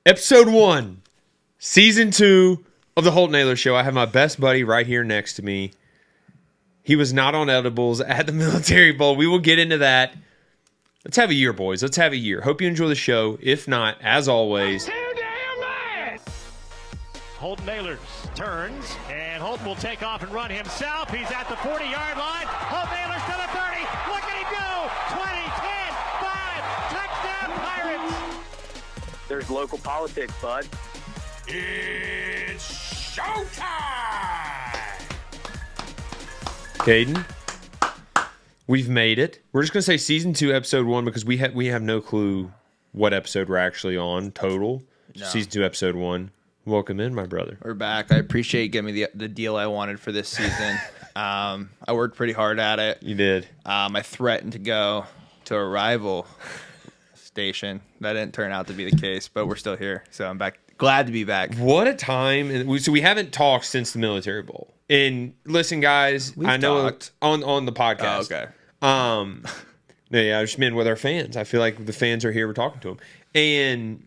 Episode 1, Season 2 of the Holton Caiden Show. I have my best buddy right here next to me. He was not on edibles at the Military Bowl. We will get into that. Let's have a year, boys. Let's have a year. Hope you enjoy the show. If not, as always... Holton Caiden turns, and Holton will take off and run himself. He's at the 40-yard line. Holton Caiden's to the 30. Look at him go! 20, 10, 5, touchdown Pirates! There's local politics, bud. It's showtime! Caiden, we've made it. We're just going to say Season 2, Episode 1, because we have no clue what episode we're actually on total. No. Season 2, Episode 1. Welcome in, my brother. We're back. I appreciate you giving me the deal I wanted for this season. I worked pretty hard at it. You did. I threatened to go to a rival station. That didn't turn out to be the case, but we're still here. So I'm back. Glad to be back. What a time. So we haven't talked since the Military Bowl. And listen, guys, We've I know talked. on the podcast. Oh, okay. No, yeah, I just meant with our fans. I feel like the fans are here. We're talking to them. And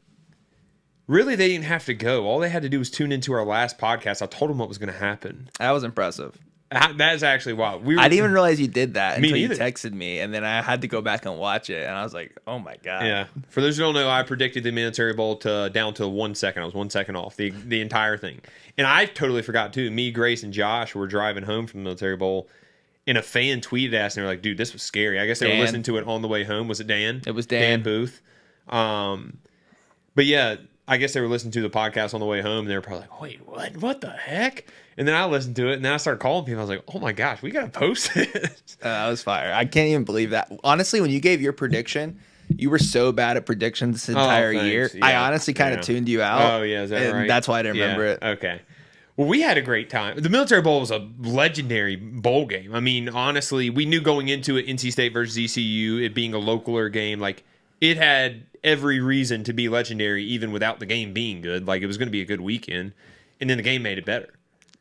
really, they didn't have to go. All they had to do was tune into our last podcast. I told them what was going to happen. That was impressive. That is actually wild. I didn't even realize you did that Me until you neither. texted me, and then I had to go back and watch it, and I was like, oh, my God. Yeah. For those who don't know, I predicted the Military Bowl down to 1 second. I was 1 second off the entire thing. And I totally forgot, too. Me, Grace, and Josh were driving home from the Military Bowl, and a fan tweeted us, and they were like, dude, this was scary. I guess they were listening to it on the way home. Was it Dan? It was Dan. Dan Booth. But, yeah, I guess they were listening to the podcast on the way home, and they were probably like, wait, what? What the heck? And then I listened to it, and then I started calling people. I was like, oh, my gosh, we got to post this. That was fire. I can't even believe that. Honestly, when you gave your prediction, you were so bad at predictions this entire thanks. year. Yeah. I honestly kind of tuned you out. Oh, yeah, is that and right? That's why I didn't remember it. Okay. Well, we had a great time. The Military Bowl was a legendary bowl game. I mean, honestly, we knew going into it, NC State versus ECU, it being a localer game, like, it had every reason to be legendary even without the game being good. Like, it was going to be a good weekend, and then the game made it better.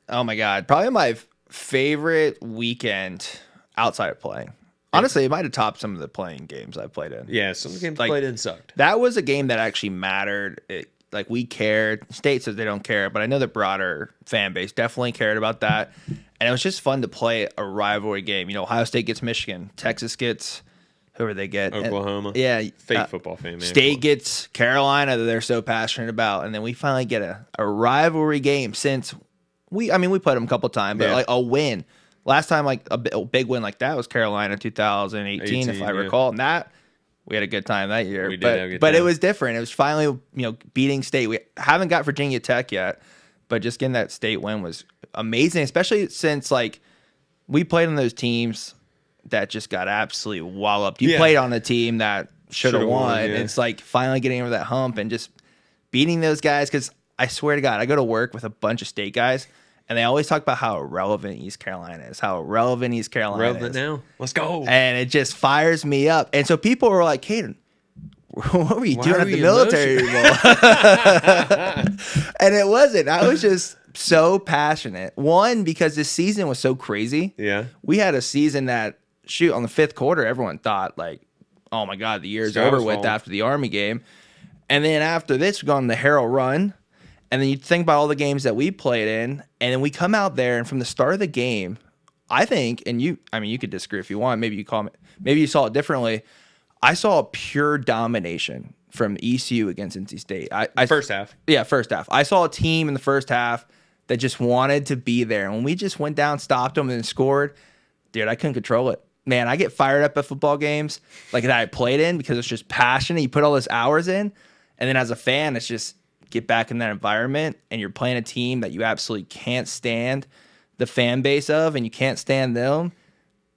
Oh, my God. Probably my favorite weekend outside of playing. Honestly, it might have topped some of the playing games I played in. Yeah, some games Like, played in sucked. That was a game that actually mattered. Like, we cared. State says they don't care, but I know the broader fan base definitely cared about that. And it was just fun to play a rivalry game. You know, Ohio State gets Michigan. Texas gets whoever they get. Oklahoma. And, Fake football fan, man. State gets Carolina that they're so passionate about. And then we finally get a rivalry game since we played them a couple times, but Yeah. like a win. Last time, like a big win like that was Carolina 2018, if I recall. And that we had a good time that year. We did have a good but it time. was different. It was finally, beating State. We haven't got Virginia Tech yet, but just getting that State win was amazing, especially since like we played on those teams that just got absolutely walloped. You played on a team that should have Should've won. won, yeah. It's like finally getting over that hump and just beating those guys. Because I swear to God, I go to work with a bunch of State guys, and they always talk about how irrelevant East Carolina is, Relevant now. Let's go. And it just fires me up. And so people were like, Caiden, what were you Why doing were at the you Military Bowl? And it wasn't. I was just so passionate. One, because this season was so crazy. Yeah. We had a season that, on the fifth quarter, everyone thought, like, oh my God, the year's Sky over was with falling. after the Army game. And then after this, we've gone the Harrell run. And then you think about all the games that we played in, and then we come out there, and from the start of the game, I think, and you could disagree if you want. Maybe you saw it differently. I saw a pure domination from ECU against NC State. First half. Yeah, first half. I saw a team in the first half that just wanted to be there. And when we just went down, stopped them, and scored, dude, I couldn't control it. Man, I get fired up at football games like that I played in because it's just passionate. You put all those hours in, and then as a fan, it's just get back in that environment, and you're playing a team that you absolutely can't stand the fan base of, and you can't stand them.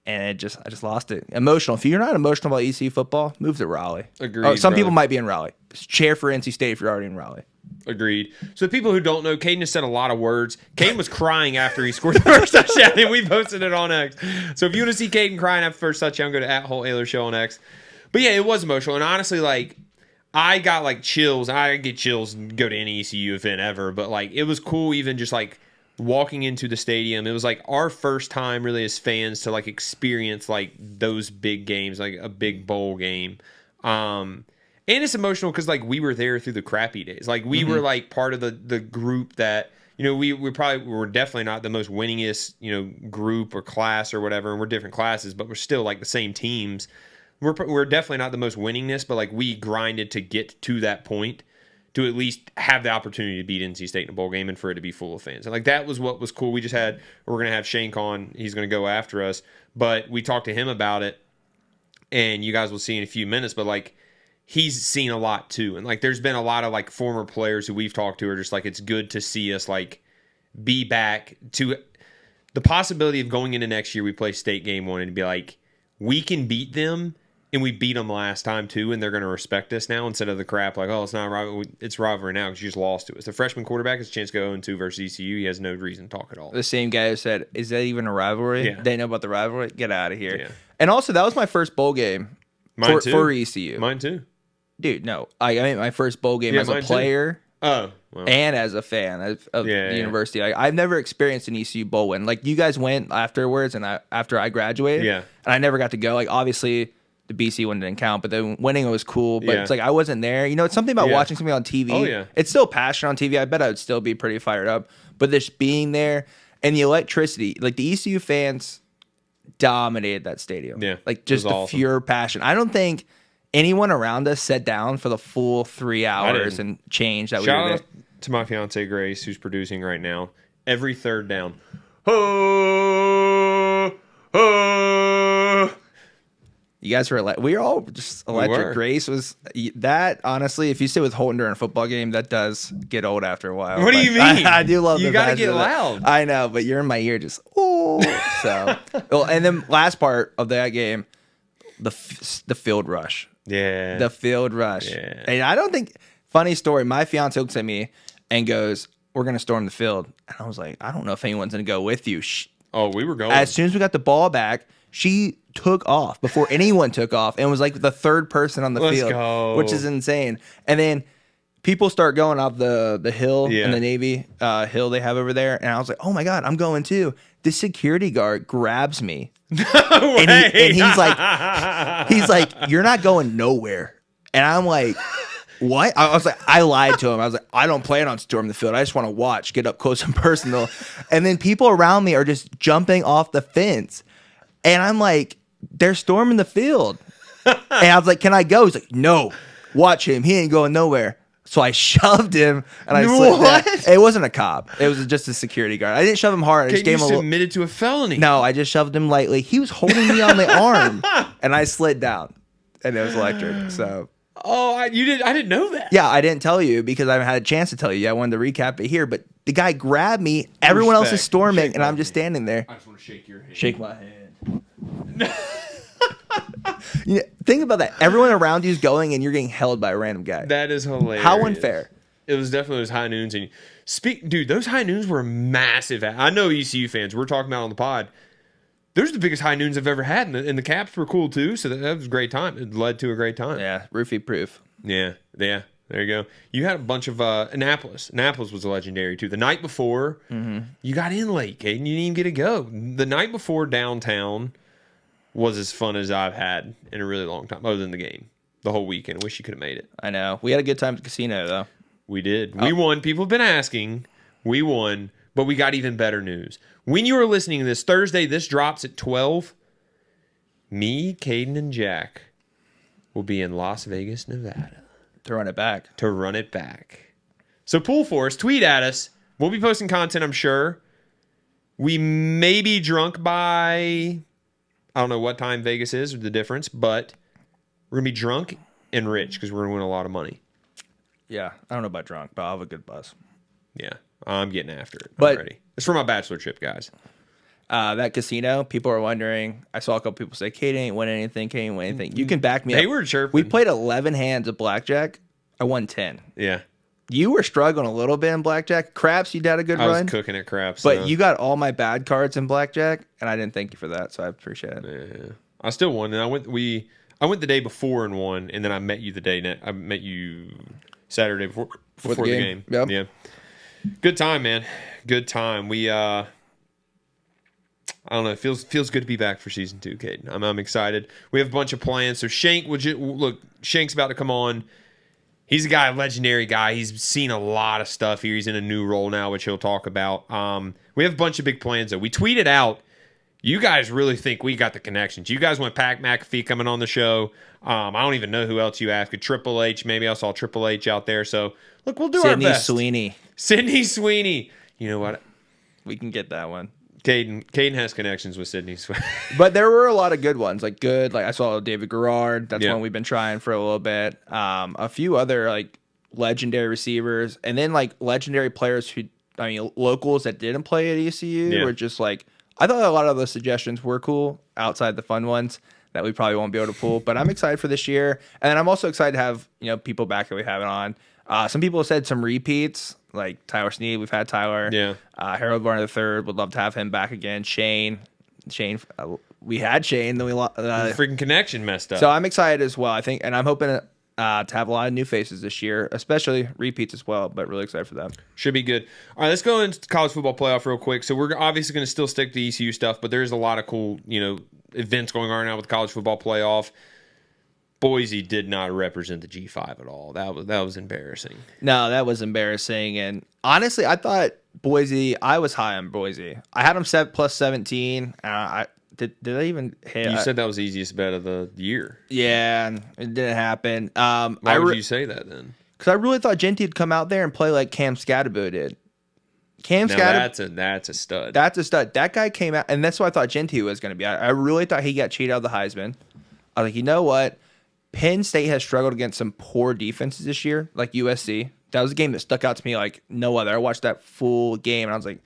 And I just lost it. Emotional. If you're not emotional about ECU football, move to Raleigh. Agreed, Some brother. people might be in Raleigh. Just cheer for NC State if you're already in Raleigh. Agreed. So the people who don't know, Caiden has said a lot of words. Caiden was crying after he scored the first touchdown, and we posted it on X. So if you want to see Caiden crying after the first touchdown, go to @Holton Caiden Show on X. But yeah, it was emotional. And honestly, like, I got like chills. I get chills and go to any ECU event ever. But like, it was cool even just like walking into the stadium. It was like our first time really as fans to like experience like those big games, like a big bowl game. And it's emotional because like we were there through the crappy days. Like we were like part of the group that, you know, we were definitely not the most winningest, you know, group or class or whatever. And we're different classes, but we're still like the same teams. We're definitely not the most winningest, but like we grinded to get to that point to at least have the opportunity to beat NC State in a bowl game and for it to be full of fans. And like that was what was cool. We're going to have Shank on. He's going to go after us, but we talked to him about it, and you guys will see in a few minutes, but like he's seen a lot too. And like there's been a lot of like former players who we've talked to are just like, it's good to see us like be back to the possibility of going into next year. We play state game 1 and be like, we can beat them. And we beat them last time, too, and they're going to respect us now instead of the crap like, oh, it's not rivalry. It's rivalry now because you just lost to us. The freshman quarterback has a chance to go 0-2 versus ECU. He has no reason to talk at all. The same guy who said, is that even a rivalry? Yeah. They know about the rivalry? Get out of here. Yeah. And also, that was my first bowl game for ECU. Mine, too. Dude, no. I mean, my first bowl game as a player Oh, well. and as a fan of the university. Like, I've never experienced an ECU bowl win. Like, you guys went afterwards and after I graduated. Yeah. And I never got to go. Like, obviously, the BC one didn't count, but the winning was cool. But it's like I wasn't there. You know, it's something about watching something on TV. Oh, yeah. It's still passion on TV. I bet I would still be pretty fired up. But just being there and the electricity, like the ECU fans dominated that stadium. Yeah. Like just the awesome. pure passion. I don't think anyone around us sat down for the full 3 hours and change that we were Shout there. out to my fiance Grace, who's producing right now. Every third down. Oh, oh. You guys were we were all just electric. were. Grace was that. Honestly, if you sit with Holton during a football game, that does get old after a while. What do you But mean? I do love. You the gotta passion get of that. loud. I know, but you're in my ear, just oh. So, well, and then last part of that game, the field rush. Yeah. The field rush. Yeah. And I don't think. Funny story. My fiance looks at me and goes, "We're gonna storm the field," and I was like, "I don't know if anyone's gonna go with you." Oh, we were going. As soon as we got the ball back, she took off before anyone took off and was like the third person on the Let's field, go. which is insane. And then people start going up the hill Yeah. in the Navy hill they have over there. And I was like, oh my God, I'm going too. This security guard grabs me. and he's like, you're not going nowhere. And I'm like, what? I was like, I lied to him. I was like, I don't plan on storming the field. I just want to watch, get up close and personal. And then people around me are just jumping off the fence. And I'm like, they're storming the field. And I was like, can I go? He's like, no, watch him. He ain't going nowhere. So I shoved him and I slipped down. It wasn't a cop. It was just a security guard. I didn't shove him hard. I just gave him a little. Submitted to a felony. No, I just shoved him lightly. He was holding me on the arm and I slid down and it was electric. So. Oh, I didn't know that. Yeah, I didn't tell you because I haven't had a chance to tell you. I wanted to recap it here, but the guy grabbed me. Everyone else is storming, and I'm just standing there. I just want to shake your hand. Shake my hand. You know, think about that. Everyone around you is going, and you're getting held by a random guy. That is hilarious. How unfair. It was definitely those high noons. And dude, those high noons were massive. I know ECU fans. We're talking about on the pod. Those are the biggest high noons I've ever had, and the caps were cool too. So that was a great time. It led to a great time. Yeah, roofie proof. Yeah. There you go. You had a bunch of Annapolis. Annapolis was legendary too. The night before, you got in late, Caden. You didn't even get to go. The night before downtown was as fun as I've had in a really long time, other than the game. The whole weekend. I wish you could have made it. I know. We had a good time at the casino, though. We did. We won. People have been asking. We won. But we got even better news. When you are listening to this, Thursday, this drops at 12. Me, Caden, and Jack will be in Las Vegas, Nevada. To run it back. So pull for us. Tweet at us. We'll be posting content, I'm sure. We may be drunk by... I don't know what time Vegas is or the difference, but we're going to be drunk and rich because we're going to win a lot of money. Yeah, I don't know about drunk, but I'll have a good buzz. Yeah, I'm getting after it. But- I'm ready. It's for my bachelor trip, guys. That casino, people are wondering. I saw a couple people say, Kate ain't win anything. You can back me up. They were chirping. We played 11 hands of blackjack. I won 10. Yeah. You were struggling a little bit in blackjack. Craps, you had a good I was run. cooking at craps. But so. you got all my bad cards in blackjack, and I didn't thank you for that, so I appreciate it. Yeah. I still won, and I went the day before and won, and then I met you I met you Saturday before the game. Yep. Yeah. Good time, man. Good time. We I I don't know. It feels good to be back for season 2, Caden. I'm excited. We have a bunch of plans. So Shank, look, Shank's about to come on. He's a guy, a legendary guy. He's seen a lot of stuff here. He's in a new role now, which he'll talk about. We have a bunch of big plans, though. We tweeted out, you guys really think we got the connections. You guys want Pat McAfee coming on the show. I don't even know who else you asked. Triple H, maybe I saw Triple H out there. So, look, we'll do our best. Sydney Sweeney. You know what? We can get that one. Caden has connections with Sydney Sweeney. But there were a lot of good ones. Like I saw David Garrard. That's one we've been trying for a little bit. A few other like legendary receivers. And then like legendary players locals that didn't play at ECU were just like, I thought a lot of those suggestions were cool outside the fun ones that we probably won't be able to pull. But I'm excited for this year. And then I'm also excited to have, people back that we haven't on. Some people said some repeats, like Tyler Sneed. We've had Tyler. Yeah. Harold Varner III. Would love to have him back again. Shane. We had Shane. Then we lost. Freaking connection messed up. So I'm excited as well. I think, and I'm hoping to have a lot of new faces this year, especially repeats as well. But really excited for that. Should be good. All right, let's go into college football playoff real quick. So we're obviously going to still stick to ECU stuff, but there's a lot of cool, events going on now with college football playoff. Boise did not represent the G5 at all. That was embarrassing. No, that was embarrassing. And honestly, I thought Boise. I was high on Boise. I had them set plus 17. Did I even hit? You said that was the easiest bet of the year. Yeah, and it didn't happen. Why would you say that then? Because I really thought Genty would come out there and play like Cam Scatterbo did. That's a stud. That's a stud. That guy came out, and that's what I thought Genty was going to be. I really thought he got cheated out of the Heisman. I was like, you know what? Penn State has struggled against some poor defenses this year, like USC. That was a game that stuck out to me like no other. I watched that full game, and I was like,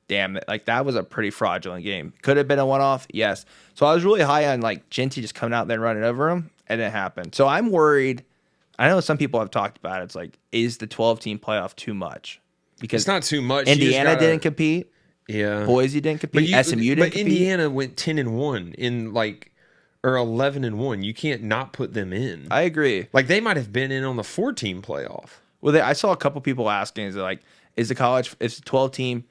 damn it. Like, that was a pretty fraudulent game. Could have been a one-off? Yes. So I was really high on, like, Genty just coming out there and running over him, and it happened. So I'm worried. I know some people have talked about it. It's like, is the 12-team playoff too much? Because it's not too much. Indiana didn't compete. Yeah. Boise didn't compete. SMU didn't compete. But Indiana went 10-1 in, or 11-1. You can't not put them in. I agree. Like, they might have been in on the 4-team playoff. Well, I saw a couple people asking, is the 12-team,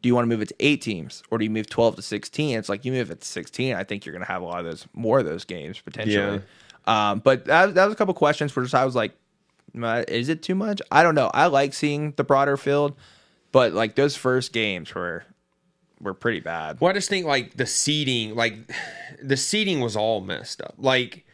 do you want to move it to 8 teams, or do you move 12 to 16? It's like, you move it to 16, I think you're going to have a lot of more of those games potentially. Yeah. But that was a couple questions where I was like, is it too much? I don't know. I like seeing the broader field, but like those first games were pretty bad. Well, I just think the seeding was all messed up. Like,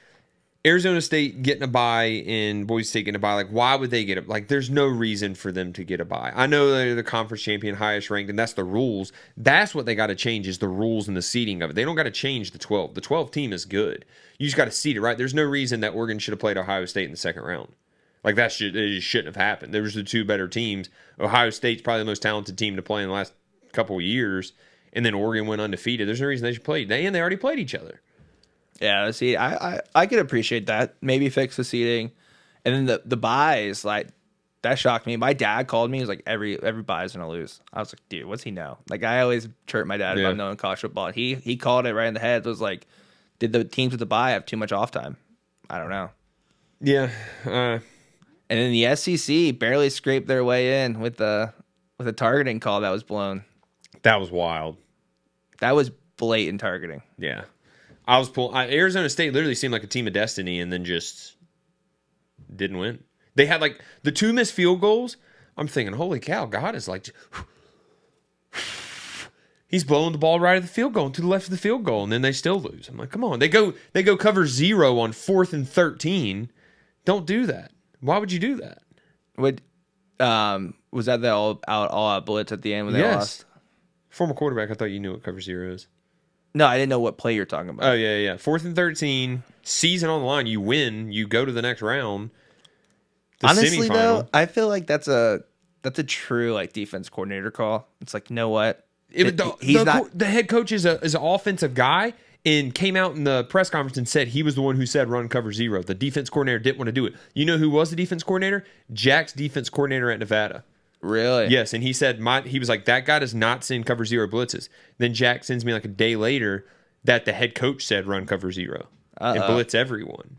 Arizona State getting a bye and Boise State getting a bye, why would they get it? There's no reason for them to get a bye. I know they're the conference champion, highest ranked, and that's the rules. That's what they got to change, is the rules and the seeding of it. They don't got to change the 12. The 12 team is good. You just got to seed it right. There's no reason that Oregon should have played Ohio State in the second round. It just shouldn't have happened. There was the two better teams. Ohio State's probably the most talented team to play in the last couple of years, and then Oregon went undefeated. There's no reason they should play. And they already played each other. Yeah, see, I could appreciate that. Maybe fix the seating. And then the buys, that shocked me. My dad called me. He was like, every buy is going to lose. I was like, dude, what's he know? I always chirp my dad about knowing college football. And he called it right in the head. It was like, did the teams with the buy have too much off time? I don't know. Yeah. And then the SEC barely scraped their way in with a targeting call that was blown. That was wild. That was blatant targeting. Yeah. I was Arizona State literally seemed like a team of destiny, and then just didn't win. They had the 2 missed field goals. I'm thinking, holy cow, God is he's blowing the ball right at the field goal and to the left of the field goal, and then they still lose. I'm like, come on. They go cover 0 on 4th and 13. Don't do that. Why would you do that? Was that the all out blitz at the end when they lost? Former quarterback, I thought you knew what cover 0 is. No, I didn't know what play you're talking about. Oh, yeah. 4th and 13, season on the line. You win. You go to the next round. Honestly, though, I feel like that's a true defense coordinator call. It's like, you know what? The head coach is an offensive guy, and came out in the press conference and said he was the one who said run cover 0. The defense coordinator didn't want to do it. You know who was the defense coordinator? Jack's defense coordinator at Nevada. Really? Yes, and he said he was like, that guy does not send cover 0 blitzes. Then Jack sends me a day later that the head coach said run cover 0 and blitz everyone.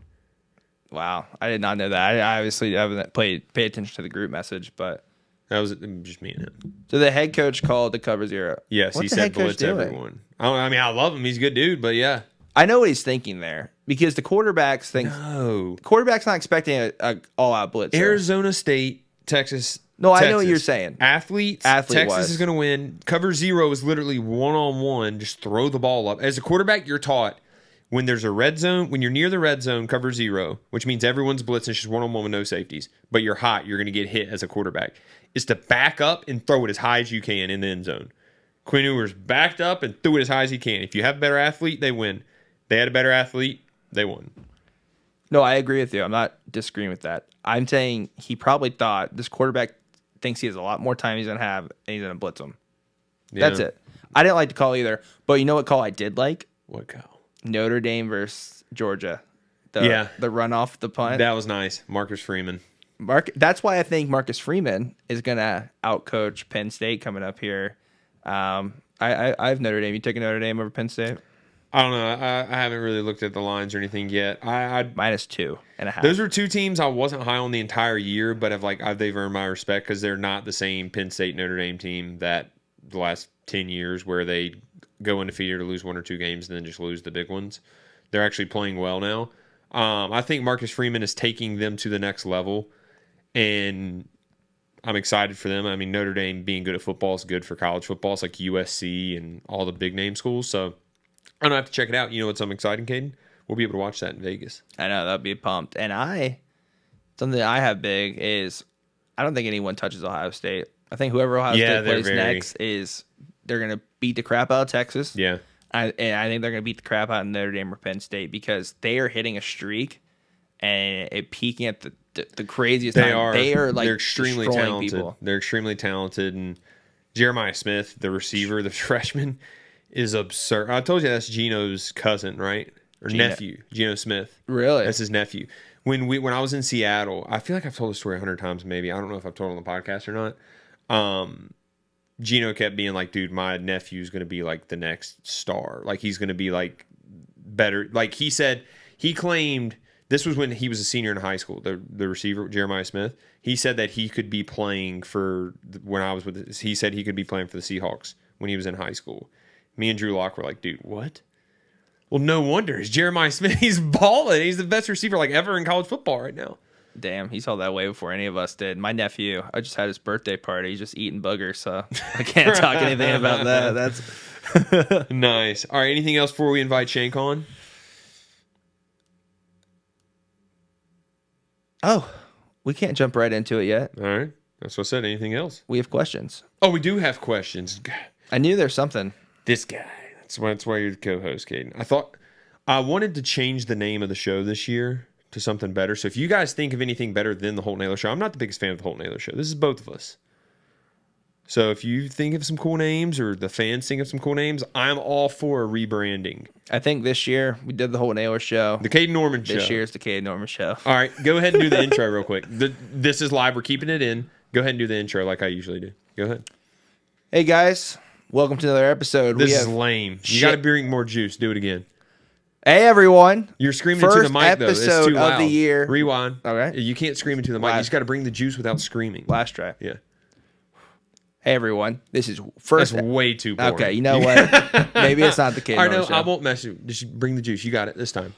Wow, I did not know that. I obviously haven't paid attention to the group message, but That was just me and him. So the head coach called to cover zero. Yes, What's he the said head coach blitz doing? everyone. I mean, I love him. He's a good dude, but yeah. I know what he's thinking there because the quarterbacks think No. quarterback's not expecting a all-out blitz. Arizona State, Texas. No, I know what Texas. you're saying. Athletes, Texas Athlete-wise. is going to win. Cover zero is literally one-on-one. Just throw the ball up. As a quarterback, you're taught when there's a red zone, when you're near the red zone, cover zero, which means everyone's blitzing. It's just one-on-one with no safeties. But you're hot. You're going to get hit as a quarterback. Is to back up and throw it as high as you can in the end zone. Quinn Ewers backed up and threw it as high as he can. If you have a better athlete, they win. They had a better athlete, they won. No, I agree with you. I'm not disagreeing with that. I'm saying he probably thought this quarterback thinks he has a lot more time he's going to have, and he's going to blitz him. Yeah. That's it. I didn't like the call either. But you know what call I did like? What call? Notre Dame versus Georgia. The run off the punt. That was nice. Marcus Freeman. That's why I think Marcus Freeman is going to outcoach Penn State coming up here. I have Notre Dame. You taking Notre Dame over Penn State? I don't know. I haven't really looked at the lines or anything yet. Minus 2.5. Those are two teams I wasn't high on the entire year, but they've earned my respect because they're not the same Penn State Notre Dame team that the last 10 years where they go undefeated or lose one or two games and then just lose the big ones. They're actually playing well now. I think Marcus Freeman is taking them to the next level, and I'm excited for them. I mean, Notre Dame being good at football is good for college football. It's like USC and all the big name schools. So I'm gonna have to check it out. You know what's exciting, Caden? We'll be able to watch that in Vegas. I know, that'd be pumped. And something I have big is I don't think anyone touches Ohio State. I think whoever Ohio State plays next they're gonna beat the crap out of Texas. Yeah. And I think they're gonna beat the crap out of Notre Dame or Penn State because they are hitting a streak and it peaking at the craziest time. They're extremely talented. People. They're extremely talented, and Jeremiah Smith, the receiver, the freshman, is absurd. I told you that's Geno's cousin, right? Or nephew, Geno Smith. Really? That's his nephew. When I was in Seattle, I feel like I've told the story 100 times maybe. I don't know if I've told it on the podcast or not. Geno kept being like, dude, my nephew's going to be like the next star. Like he's going to be like better. Like he claimed this was when he was a senior in high school, the receiver, Jeremiah Smith. He said that he could be playing he said he could be playing for the Seahawks when he was in high school. Me and Drew Lock were like, dude, what? Well, no wonder. It's Jeremiah Smith. He's balling. He's the best receiver like ever in college football right now. Damn, he saw that way before any of us did. My nephew, I just had his birthday party. He's just eating boogers, so I can't talk anything about that. That's nice. All right, anything else before we invite Shank on? Oh, we can't jump right into it yet. All right. That's what I said. Anything else? We have questions. Oh, we do have questions. I knew there's something. This guy. That's why you're the co-host, Caden. I wanted to change the name of the show this year to something better. So if you guys think of anything better than the Holton Caiden Show, I'm not the biggest fan of the Holton Caiden Show. This is both of us. So if you think of some cool names or the fans think of some cool names, I'm all for a rebranding. I think this year we did the Holton Caiden Show. The Caden Norman Show. This year's the Caden Norman Show. All right, go ahead and do the intro real quick. This is live. We're keeping it in. Go ahead and do the intro like I usually do. Go ahead. Hey, guys. Welcome to another episode. This is lame. You got to bring more juice. Do it again. Hey, everyone. You're screaming into the mic, though. It's too loud. First episode of the year. Rewind. All right. You can't scream into the mic. You just got to bring the juice without screaming. Last try. Yeah. Hey, everyone. This is first. That's way too boring. Okay, you know what? Maybe it's not the case. All right, no, I won't mess you. Just bring the juice. You got it this time.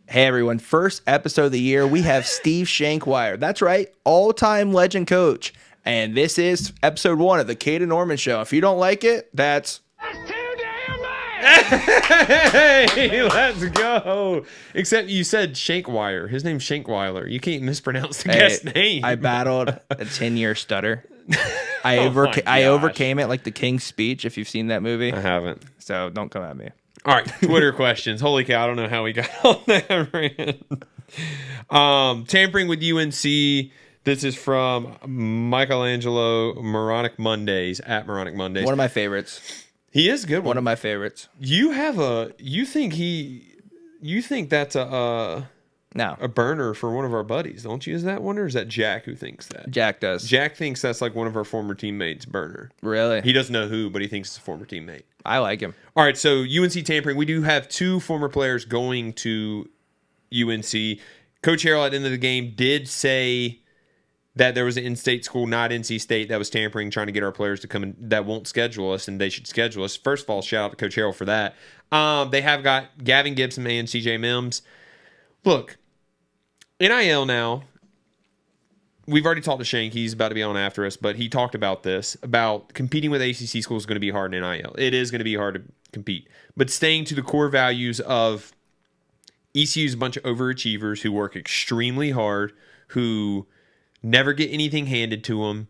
Hey, everyone. First episode of the year, we have Steve Shankweiler. That's right. All-time legend coach. And this is episode 1 of the Caden Norman Show. If you don't like it, that's too damn bad. Hey, let's go. Except you said Shankweiler. His name's Shankweiler. You can't mispronounce the guest name. I battled a 10-year stutter. I gosh. overcame it like the King's Speech, if you've seen that movie. I haven't. So don't come at me. All right, Twitter questions. Holy cow, I don't know how we got on that rant. Tampering with UNC. This is from Michelangelo Moronic Mondays at Moronic Mondays. One of my favorites. He is a good one. One of my favorites. You think that's a burner for one of our buddies, don't you? Is that one, or is that Jack who thinks that? Jack does. Jack thinks that's like one of our former teammates' burner. Really? He doesn't know who, but he thinks it's a former teammate. I like him. All right, so UNC tampering. We do have 2 former players going to UNC. Coach Harrell at the end of the game did say that there was an in-state school, not NC State, that was tampering, trying to get our players to come in that won't schedule us, and they should schedule us. First of all, shout out to Coach Harrell for that. They have got Gavin Gibson and CJ Mims. Look, NIL now, we've already talked to Shank. He's about to be on after us, but he talked about this, about competing with ACC schools is going to be hard in NIL. It is going to be hard to compete. But staying to the core values of ECU's a bunch of overachievers who work extremely hard, who never get anything handed to them.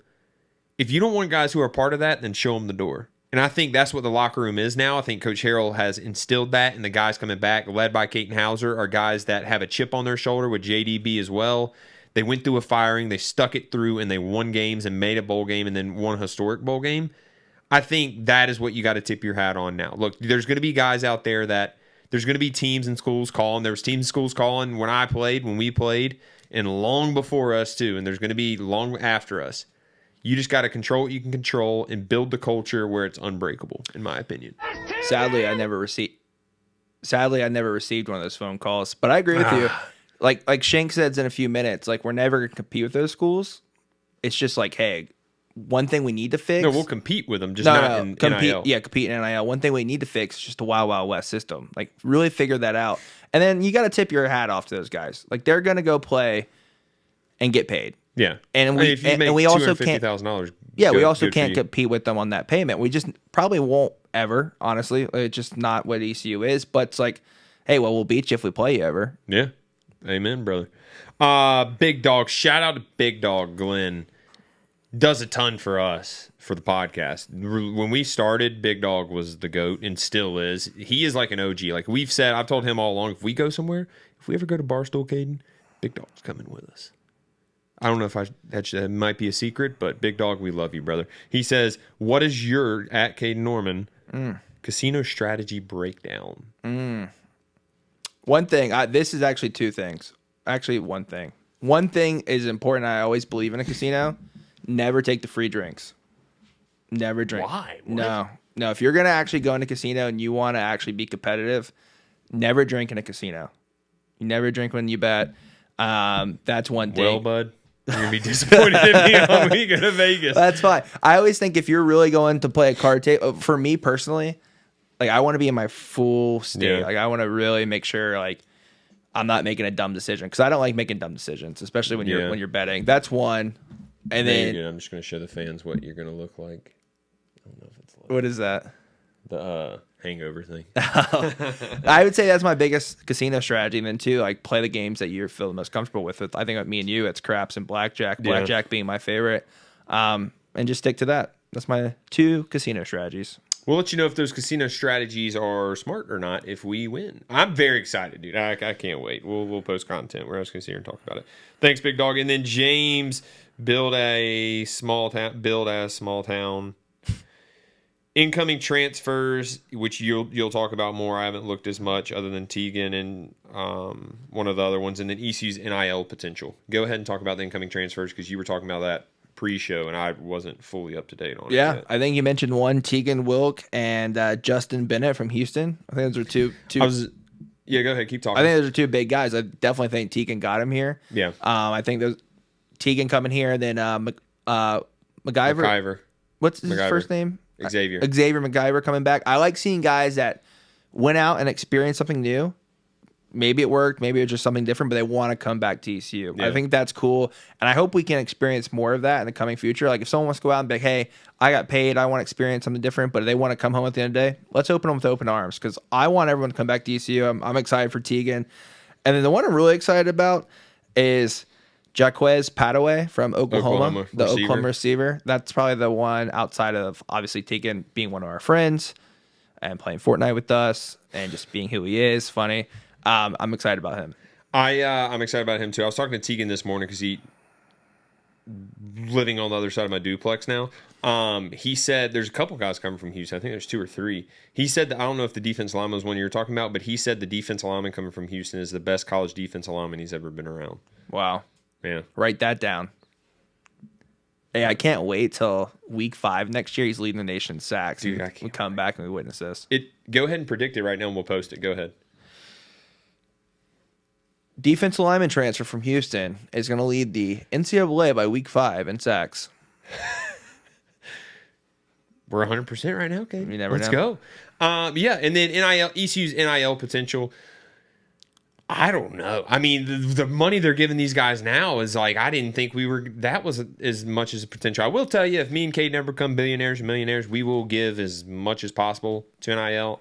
If you don't want guys who are part of that, then show them the door. And I think that's what the locker room is now. I think Coach Harrell has instilled that, and the guys coming back, led by Caden Hauser, are guys that have a chip on their shoulder with JDB as well. They went through a firing, they stuck it through, and they won games and made a bowl game and then won a historic bowl game. I think that is what you got to tip your hat on now. Look, there's going to be guys out there that there's going to be teams and schools calling. There was teams and schools calling when we played, and long before us too, and there's going to be long after us. You just got to control what you can control and build the culture where it's unbreakable, in my opinion. Sadly, I never received one of those phone calls, but I agree with you. Like Shank says in a few minutes, like, we're never going to compete with those schools. It's just like, hey, one thing we need to fix. No, we'll compete with them, just not in NIL. Yeah, compete in NIL. One thing we need to fix is just the Wild Wild West system. Like, really figure that out. And then you got to tip your hat off to those guys. Like, they're going to go play and get paid. Yeah, and we if you make we also can't. $250,000. Yeah, we also can't compete with them on that payment. We just probably won't ever. Honestly, it's just not what ECU is. But it's like, hey, well, we'll beat you if we play you ever. Yeah, amen, brother. Big Dog. Shout out to Big Dog Glenn. Does a ton for us for the podcast. When we started, Big Dog was the GOAT and still is. He is like an OG. Like we've said, I've told him all along, if we go somewhere, if we ever go to Barstool, Caden, Big Dog's coming with us. I don't know if that might be a secret, but Big Dog, we love you, brother. He says, what is your, at Caden Norman, casino strategy breakdown? One thing, this is actually two things. Actually, one thing. One thing is important. I always believe in a casino. Never take the free drinks. Never drink. Why? What? No. If you're going to actually go in a casino and you want to actually be competitive, never drink in a casino. You never drink when you bet. That's one thing. Well, bud, you're going to be disappointed in me when we go to Vegas. That's fine. I always think if you're really going to play a card table, for me personally, like, I want to be in my full state. Yeah. Like, I want to really make sure, like, I'm not making a dumb decision, because I don't like making dumb decisions, especially when you're betting. That's one. And then I'm just going to show the fans what you're going to look like. I don't know if it's like what is that? The hangover thing. I would say that's my biggest casino strategy. And then too, like, play the games that you feel the most comfortable with. I think with me and you, it's craps and blackjack. Blackjack being my favorite. And just stick to that. That's my two casino strategies. We'll let you know if those casino strategies are smart or not if we win. I'm very excited, dude. I can't wait. We'll post content. We're just going to sit here and talk about it. Thanks, Big Dog. And then James, build as small town. Incoming transfers, which you'll talk about more. I haven't looked as much other than Tegan and one of the other ones. And then ECU's NIL potential. Go ahead and talk about the incoming transfers, because you were talking about that pre-show and I wasn't fully up to date on it yet. I think you mentioned one, Tegan Wilk and Justin Bennett from Houston. I think those are two. Yeah, go ahead, keep talking. I think those are two big guys. I definitely think Tegan got him here. Yeah. I think those Tegan coming here, and then MacGyver. What's his first name? Xavier MacGyver coming back. I like seeing guys that went out and experienced something new. Maybe it worked, maybe it was just something different, but they want to come back to ECU. Yeah. I think that's cool, and I hope we can experience more of that in the coming future. Like, if someone wants to go out and be like, hey, I got paid, I want to experience something different, but they want to come home at the end of the day, let's open them with open arms, because I want everyone to come back to ECU. I'm excited for Tegan. And then the one I'm really excited about is Jaquez Padaway from Oklahoma receiver. That's probably the one outside of, obviously, Tegan being one of our friends and playing Fortnite with us and just being who he is, funny. I'm excited about him. I'm excited about him too. I was talking to Tegan this morning because he living on the other side of my duplex now. He said there's a couple guys coming from Houston. I think there's 2 or 3. He said that, I don't know if the defense lineman was one you were talking about, but he said the defense lineman coming from Houston is the best college defense lineman he's ever been around. Wow. Yeah. Write that down. Hey, I can't wait till week 5 next year. He's leading the nation in sacks. Dude, we come back and we witness this. Go ahead and predict it right now, and we'll post it. Go ahead. defensive lineman transfer from Houston is going to lead the NCAA by week 5 in sacks. We're 100% right now, okay? You never Let's know. go. Yeah, and then ECU's NIL potential. I don't know. I mean, the money they're giving these guys now is like, I didn't think that was as much as a potential. I will tell you, if me and Caden ever become billionaires and millionaires, we will give as much as possible to NIL.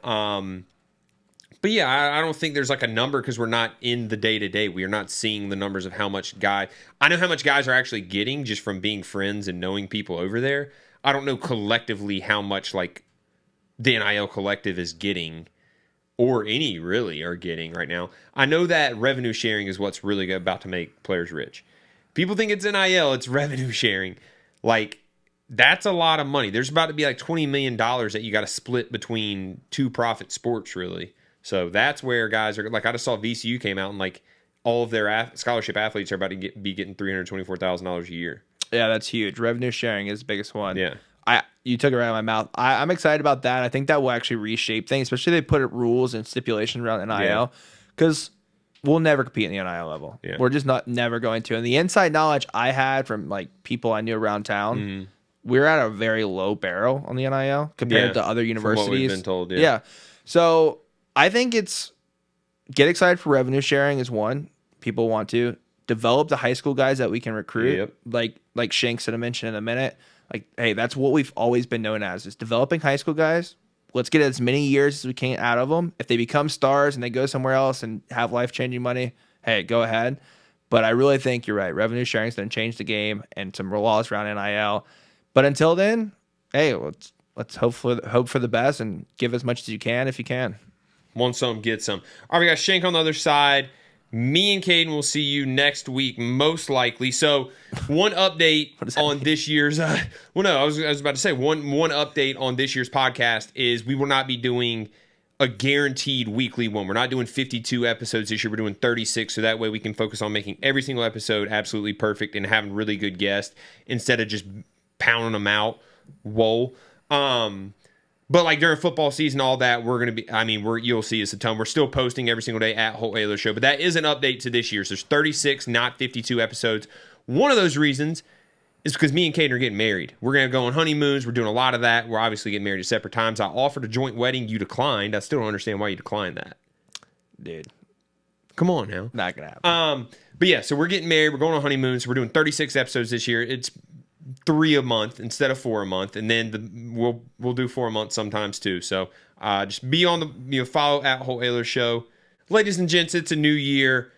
But yeah, I don't think there's like a number because we're not in the day-to-day. We are not seeing the numbers of how much I know how much guys are actually getting just from being friends and knowing people over there. I don't know collectively how much like the NIL collective is getting, or any really are getting right now. I know that revenue sharing is what's really about to make players rich. People think it's NIL, it's revenue sharing. Like, that's a lot of money. There's about to be like $20 million that you got to split between two profit sports, really. So that's where guys are, like, I just saw VCU came out and like all of their scholarship athletes are about to be getting $324,000 a year. Yeah, that's huge. Revenue sharing is the biggest one. Yeah. You took it right out of my mouth. I'm excited about that. I think that will actually reshape things, especially if they put rules and stipulations around NIL, because we'll never compete in the NIL level. Yeah. We're just never going to. And the inside knowledge I had from like people I knew around town, we're at a very low barrel on the NIL compared to other universities. From what we've been told, yeah. So I think get excited for revenue sharing is one. People want to develop the high school guys that we can recruit, like Shank's going to mention in a minute. Like, hey, that's what we've always been known as, is developing high school guys. Let's get as many years as we can out of them. If they become stars and they go somewhere else and have life-changing money, hey, go ahead. But I really think you're right. Revenue sharing is going to change the game and some laws around NIL. But until then, hey, let's hope for the best and give as much as you can if you can. Want some, get some. All right, we got Shank on the other side. Me and Caden will see you next week, most likely. So, one update on this year's. I was about to say one update on this year's podcast is we will not be doing a guaranteed weekly one. We're not doing 52 episodes this year. We're doing 36, so that way we can focus on making every single episode absolutely perfect and having really good guests instead of just pounding them out. Whoa. But like during football season, all that, we're going to be, you'll see us a ton. We're still posting every single day at Holton Caiden Show, but that is an update to this year. So there's 36, not 52 episodes. One of those reasons is because me and Caden are getting married. We're going to go on honeymoons. We're doing a lot of that. We're obviously getting married at separate times. I offered a joint wedding. You declined. I still don't understand why you declined that. Dude. Come on now. Not going to happen. But yeah, so we're getting married. We're going on honeymoons. We're doing 36 episodes this year. It's 3 a month instead of 4 a month, and then we'll do 4 a month sometimes too. So just be on the follow at Holton Caiden Show, ladies and gents. It's a new year,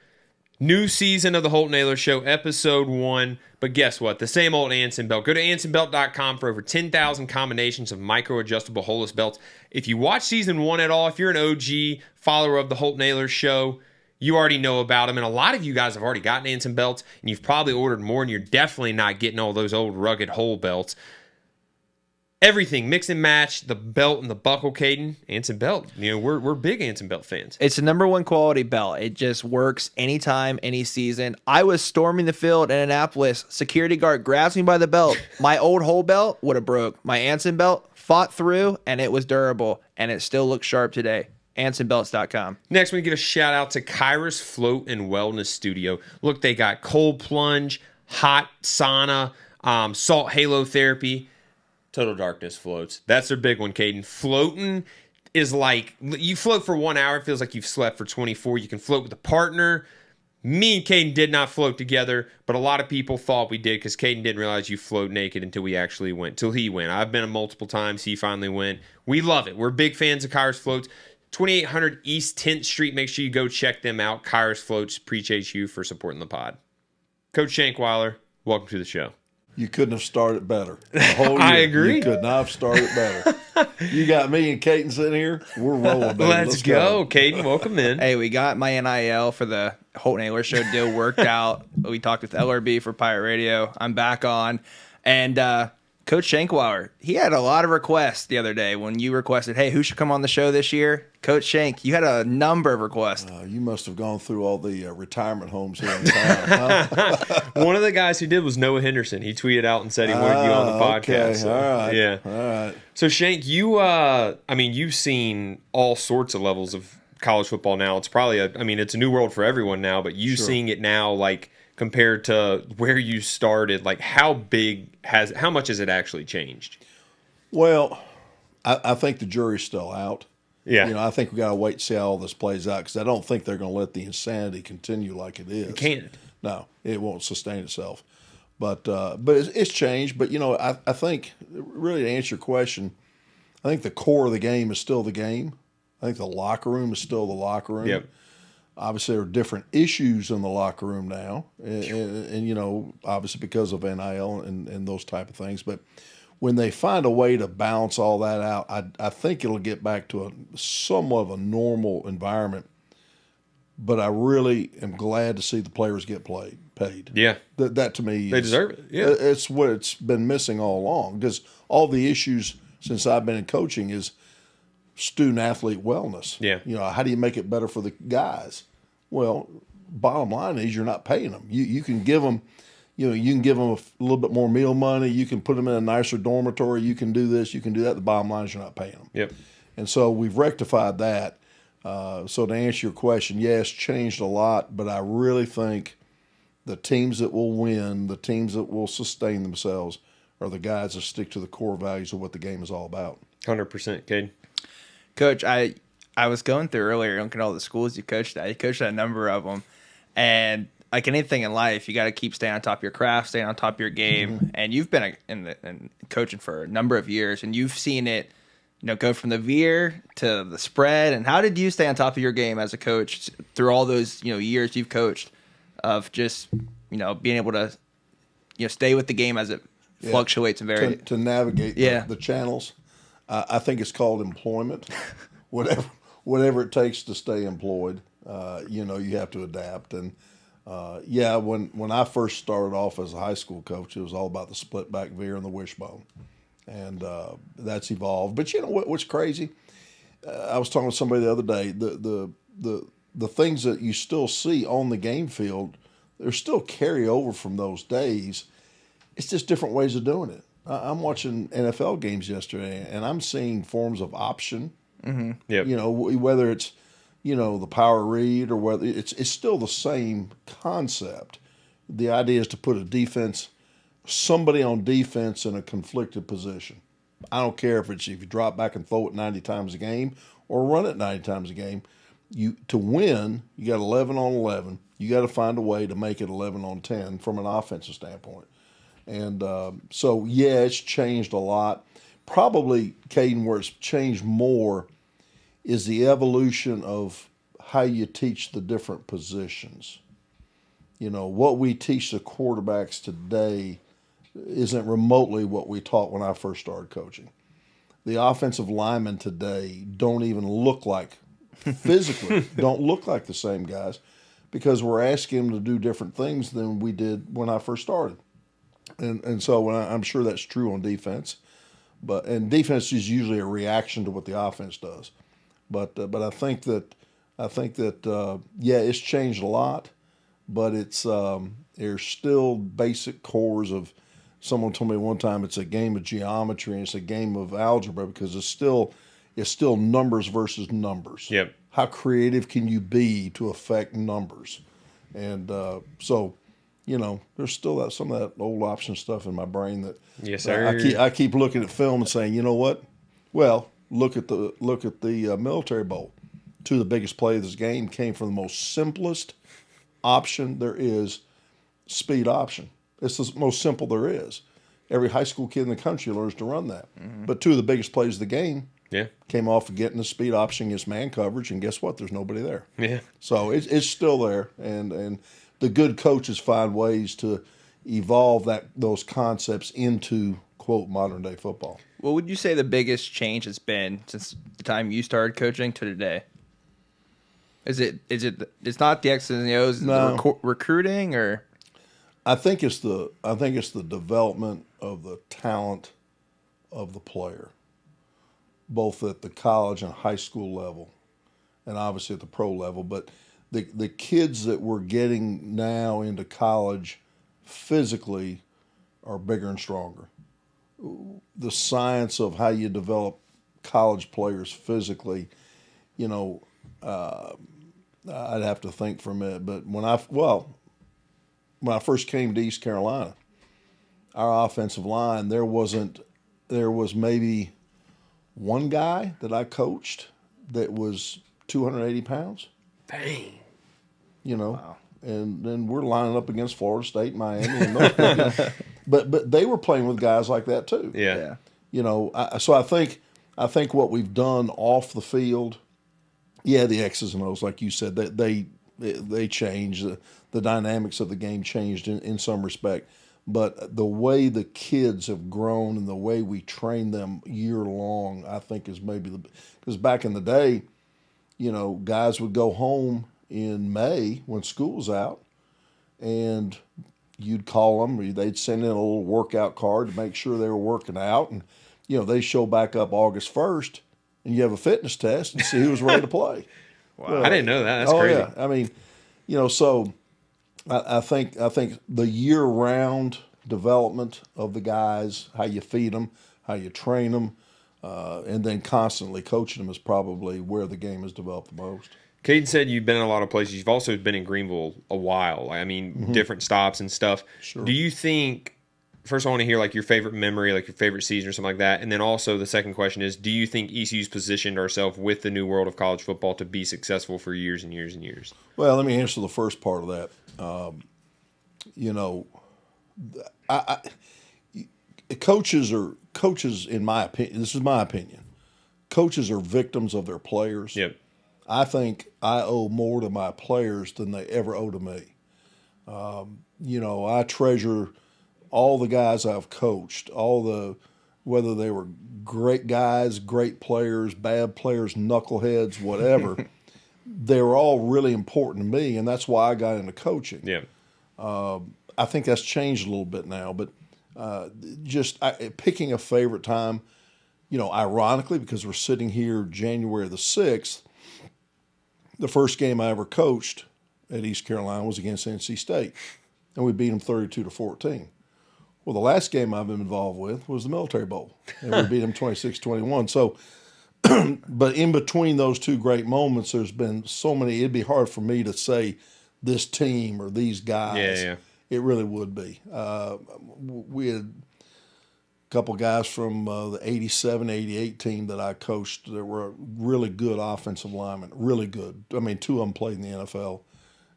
new season of the Holton Caiden Show, episode 1. But guess what? The same old Anson belt. Go to AnsonBelt.com for over 10,000 combinations of micro-adjustable holeless belts. If you watch season 1 at all, if you're an OG follower of the Holton Caiden Show, you already know about them, and a lot of you guys have already gotten Anson belts, and you've probably ordered more, and you're definitely not getting all those old rugged hole belts. Everything, mix and match, the belt and the buckle, Caden, Anson belt. We're big Anson belt fans. It's the number one quality belt. It just works anytime, any season. I was storming the field in Annapolis. Security guard grabs me by the belt. My old hole belt would have broke. My Anson belt fought through, and it was durable, and it still looks sharp today. AnsonBelts.com. Next, we give a shout out to Kairos Float and Wellness Studio. Look, they got cold plunge, hot sauna, salt halo therapy, total darkness floats. That's their big one, Caden. Floating is like, you float for 1 hour, it feels like you've slept for 24. You can float with a partner. Me and Caden did not float together, but a lot of people thought we did because Caden didn't realize you float naked until we actually went, till he went. I've been multiple times. He finally went. We love it. We're big fans of Kairos Floats. 2800 East 10th Street. Make sure you go check them out. Kairos Floats. Appreciate you for supporting the pod. Coach Shankweiler, welcome to the show. You couldn't have started better. The whole year, I agree. You could not have started better. You got me and Caden sitting here. We're rolling, baby. Let's go. Caden, welcome in. Hey, we got my NIL for the Holton Caiden Show deal worked out. We talked with LRB for Pirate Radio. I'm back on. And Coach Shankweiler, he had a lot of requests the other day when you requested, hey, who should come on the show this year? Coach Shank, you had a number of requests. You must have gone through all the retirement homes here in town. Huh? One of the guys who did was Noah Henderson. He tweeted out and said he wanted you on the podcast. Okay. So, all right. Yeah. All right. So Shank, you've seen all sorts of levels of college football now, it's probably it's a new world for everyone now, but you seeing it now, like compared to where you started, like how much has it actually changed? Well, I think the jury's still out. Yeah. I think we got to wait and see how all this plays out, because I don't think they're going to let the insanity continue like it is. It can't. No, it won't sustain itself. But it's changed. But, I think, really to answer your question, I think the core of the game is still the game. I think the locker room is still the locker room. Yep. Obviously, there are different issues in the locker room now, and obviously because of NIL and those type of things. But when they find a way to balance all that out, I think it'll get back to a somewhat of a normal environment. But I really am glad to see the players get paid. Yeah. That to me, they deserve it. Yeah. It's what it's been missing all along, because all the issues since I've been in coaching is student athlete wellness. Yeah. How do you make it better for the guys? Well, bottom line is you're not paying them. You can give them, you can give them a little bit more meal money. You can put them in a nicer dormitory. You can do this. You can do that. The bottom line is you're not paying them. Yep. And so we've rectified that. So to answer your question, yes, changed a lot, but I really think the teams that will win, the teams that will sustain themselves, are the guys that stick to the core values of what the game is all about. 100%, Caiden. Coach, I was going through earlier, looking at all the schools you coached at. You coached at a number of them. And like anything in life, you got to keep staying on top of your craft, staying on top of your game. Mm-hmm. And you've been in coaching for a number of years, and you've seen it, go from the veer to the spread. And how did you stay on top of your game as a coach through all those, years you've coached, of just, being able to, stay with the game as it fluctuates and very to navigate the channels? I think it's called employment. Whatever it takes to stay employed, you have to adapt. And when I first started off as a high school coach, it was all about the split back veer and the wishbone, and that's evolved. But what's crazy? I was talking to somebody the other day. The things that you still see on the game field, there's still carry over from those days. It's just different ways of doing it. I'm watching NFL games yesterday, and I'm seeing forms of option. Mm-hmm. Yep. Whether it's, the power read, or whether it's still the same concept. The idea is to put somebody on defense in a conflicted position. I don't care if you drop back and throw it 90 times a game or run it 90 times a game. To win, you got 11 on 11. You got to find a way to make it 11 on 10 from an offensive standpoint. And it's changed a lot. Probably, Caiden, where it's changed more is the evolution of how you teach the different positions. What we teach the quarterbacks today isn't remotely what we taught when I first started coaching. The offensive linemen today don't even look like, physically, don't look like the same guys, because we're asking them to do different things than we did when I first started. And so I'm sure that's true on defense, and defense is usually a reaction to what the offense does. But I think that it's changed a lot, but it's there's still basic cores of. Someone told me one time it's a game of geometry and it's a game of algebra, because it's still numbers versus numbers. Yep. How creative can you be to affect numbers? And there's still some of that old option stuff in my brain that yes, sir. I keep looking at film and saying, you know what? Well, look at the Military Bowl. Two of the biggest plays of this game came from the most simplest option there is, speed option. It's the most simple there is. Every high school kid in the country learns to run that. Mm-hmm. But two of the biggest plays of the game came off of getting the speed option against man coverage, and guess what? There's nobody there. Yeah. So it's still there, and the good coaches find ways to evolve those concepts into, quote, modern day football. What would you say the biggest change has been since the time you started coaching to today? It's not the X's and the O's, the recruiting, or? I think it's the development of the talent of the player, both at the college and high school level, and obviously at the pro level. But the kids that we're getting now into college physically are bigger and stronger. The science of how you develop college players physically, I'd have to think for a minute. But when I first came to East Carolina, our offensive line, there was maybe one guy that I coached that was 280 pounds. Dang. Wow. And then we're lining up against Florida State, Miami, and North Carolina. But they were playing with guys like that too. Yeah. So I think what we've done off the field, the X's and O's, like you said, that they changed. The dynamics of the game changed in some respect. But the way the kids have grown and the way we train them year long, I think is maybe because back in the day, guys would go home in May when school's out, and you'd call them. They'd send in a little workout card to make sure they were working out, and they show back up August 1st, and you have a fitness test and see who was ready to play. Wow, I didn't know that. That's crazy. Yeah. I mean, so I think the year-round development of the guys, how you feed them, how you train them, and then constantly coaching them is probably where the game has developed the most. Caiden said you've been in a lot of places. You've also been in Greenville a while. I mean, different stops and stuff. Sure. Do you think, first I want to hear like your favorite memory, like your favorite season or something like that. And then also the second question is, do you think ECU's positioned ourselves with the new world of college football to be successful for years and years and years? Well, let me answer the first part of that. Coaches, in my opinion, this is my opinion, coaches are victims of their players. Yep. I think I owe more to my players than they ever owe to me. I treasure all the guys I've coached, whether they were great guys, great players, bad players, knuckleheads, whatever. They were all really important to me, and that's why I got into coaching. Yeah. I think that's changed a little bit now, but picking a favorite time, ironically, because we're sitting here January the 6th, the first game I ever coached at East Carolina was against NC State, and we beat them 32-14. Well, the last game I've been involved with was the Military Bowl, and we beat them 26-21. So, but in between those two great moments, there's been so many. It'd be hard for me to say this team or these guys. Yeah. It really would be. We had a couple guys from the 87, 88 team that I coached that were really good offensive linemen, really good. I mean, two of them played in the NFL,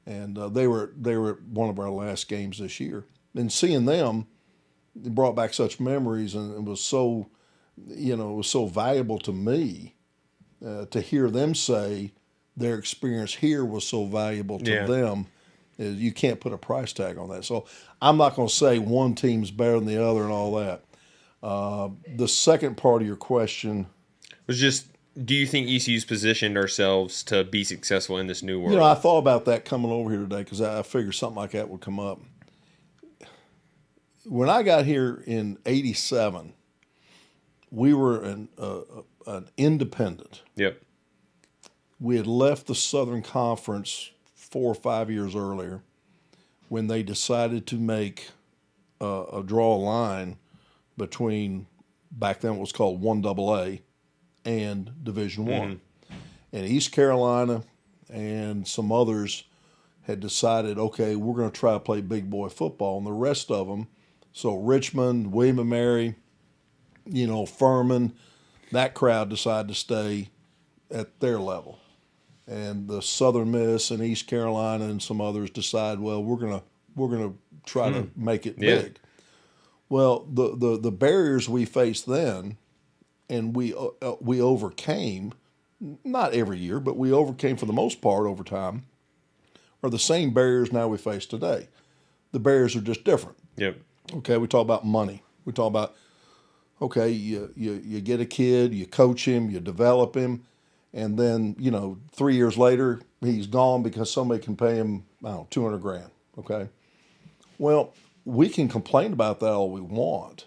and they were one of our last games this year. And seeing them, it brought back such memories, and it was so, it was so valuable to me to hear them say their experience here was so valuable to them. You can't put a price tag on that. So I'm not going to say one team's better than the other and all that. The second part of your question was just, do you think ECU's positioned ourselves to be successful in this new world? I thought about that coming over here today because I figured something like that would come up. When I got here in '87, we were an independent. Yep. We had left the Southern Conference 4 or 5 years earlier when they decided to make draw a line between, back then it was called 1AA and Division I. And East Carolina and some others had decided, okay, we're going to try to play big boy football. And the rest of them, so Richmond, William & Mary, Furman, that crowd decided to stay at their level. And the Southern Miss and East Carolina and some others decide, well, we're gonna try to make it big. Well, the barriers we faced then, and we overcame, not every year, but we overcame for the most part over time, are the same barriers now we face today. The barriers are just different. Yep. Okay, we talk about money. We talk about, okay, you get a kid, you coach him, you develop him, and then, 3 years later, he's gone because somebody can pay him, $200,000, okay? Well, we can complain about that all we want,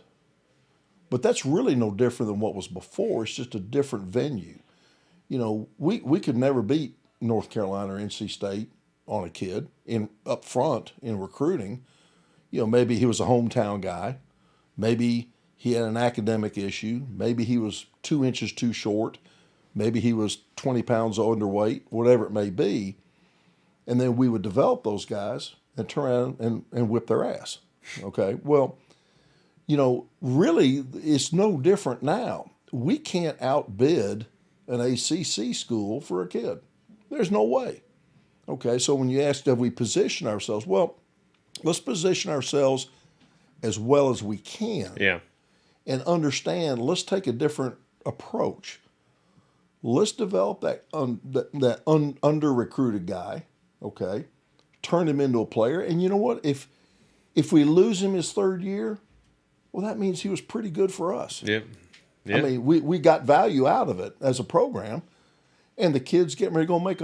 but that's really no different than what was before. It's just a different venue. We could never beat North Carolina or NC State on a kid up front in recruiting. Maybe he was a hometown guy. Maybe he had an academic issue. Maybe he was 2 inches too short. Maybe he was 20 pounds underweight, whatever it may be. And then we would develop those guys and turn around and whip their ass. Okay. Well, really, it's no different now. We can't outbid an ACC school for a kid. There's no way. Okay. So when you ask, have we positioned ourselves? Well, let's position ourselves as well as we can. Yeah. And understand, let's take a different approach. Let's develop that under-recruited guy, okay, turn him into a player. And you know what? If we lose him his third year, well, that means he was pretty good for us. Yep. I mean, we got value out of it as a program, and the kid's getting ready to go make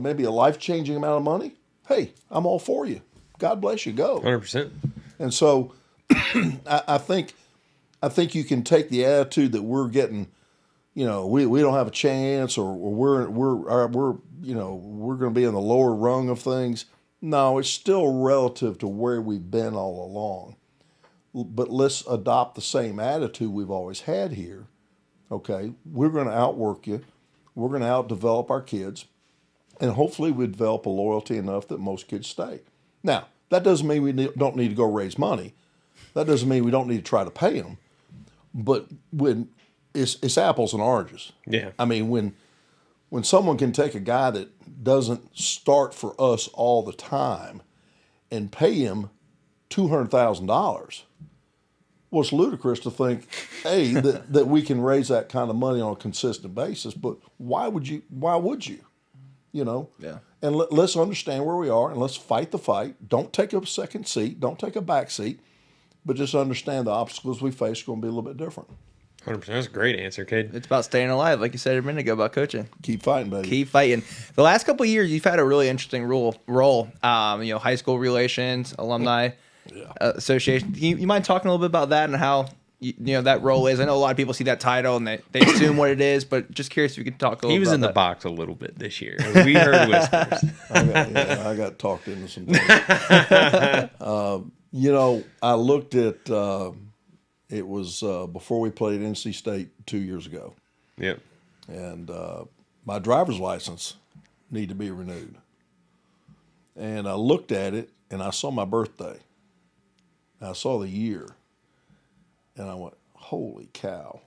maybe a life-changing amount of money. Hey, I'm all for you. God bless you. Go. 100%. And so I think you can take the attitude that we're getting, we don't have a chance, or we're going to be in the lower rung of things. No, it's still relative to where we've been all along. But let's adopt the same attitude we've always had here. Okay, we're going to outwork you. We're going to outdevelop our kids, and hopefully we develop a loyalty enough that most kids stay. Now, that doesn't mean we don't need to go raise money. That doesn't mean we don't need to try to pay them. But when it's apples and oranges. Yeah. I mean, when someone can take a guy that doesn't start for us all the time and pay him $200,000, well, it's ludicrous to think, A, that we can raise that kind of money on a consistent basis. But why would you? Yeah. And let's understand where we are, and let's fight the fight. Don't take a second seat. Don't take a back seat. But just understand the obstacles we face are going to be a little bit different. 100%. That's a great answer, Caiden. It's about staying alive, like you said a minute ago about coaching. Keep fighting, baby. Keep fighting. The last couple of years, you've had a really interesting role. High school relations, alumni association. You mind talking a little bit about that and how that role is? I know a lot of people see that title and they assume what it is, but just curious if you could talk a little bit. He was in the box a little bit this year. We heard whispers. I got talked into some things. I looked at it was before we played NC State 2 years ago. Yep. And my driver's license needed to be renewed. And I looked at it, and I saw my birthday. And I saw the year. And I went, holy cow.